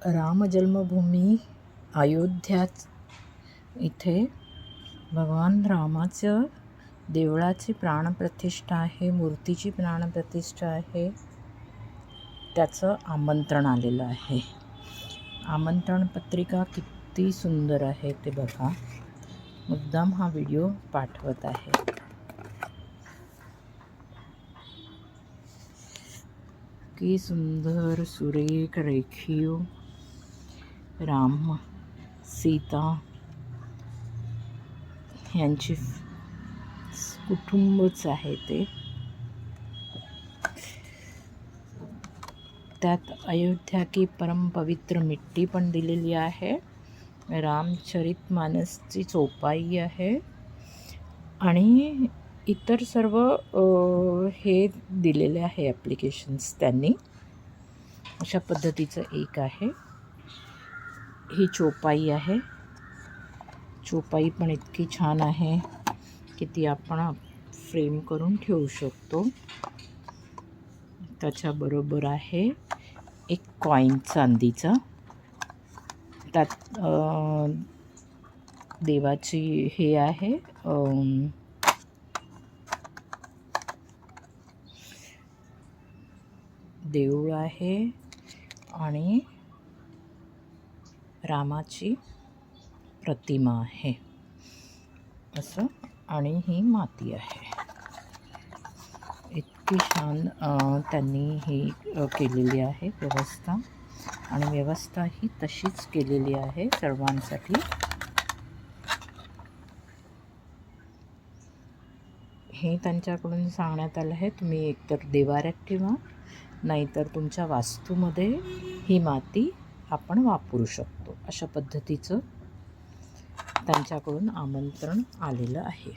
राम जन्मभूमी अयोध्या इथे भगवान रामाचं देवळाची प्राणप्रतिष्ठा आहे, मूर्तीची प्राणप्रतिष्ठा आहे. त्याचं आमंत्रण आलेलं आहे. आमंत्रण पत्रिका किती सुंदर आहे ते बघा. मुद्दाम हा व्हिडिओ पाठवत आहे. की सुंदर सुरेख रेखीव राम सीता यांची कुटुंबच आहे ते. त्यात अयोध्या की परम पवित्र मिट्टी पण दिलेली आहे. रामचरितमानसची चोपाई आहे आणि इतर सर्व हे दिलेले आहे ॲप्लिकेशन्स त्यांनी. अशा पद्धतीचं एक आहे. ही चोपाई आहे. चोपाई पण इतकी छान आहे की ती आपण फ्रेम करून ठेवू शकतो. त्याच्याबरोबर आहे एक कॉईन चांदीचा. त्यात देवाची हे आहे, देऊळ आहे आणि रामाची प्रतिमा आहे असं. आणि ही माती आहे. इतकी छान त्यांनी ही केलेली आहे व्यवस्था. आणि व्यवस्था ही तशीच केलेली आहे सर्वांसाठी. हे त्यांच्याकडून सांगण्यात आलं आहे, तुम्ही एकतर देवाऱ्यात ठेवा, नाहीतर तुमच्या वास्तूमध्ये ही माती आपण वापरू शकतो. अशा पद्धतीचं त्यांच्याकडून आमंत्रण आलेलं आहे.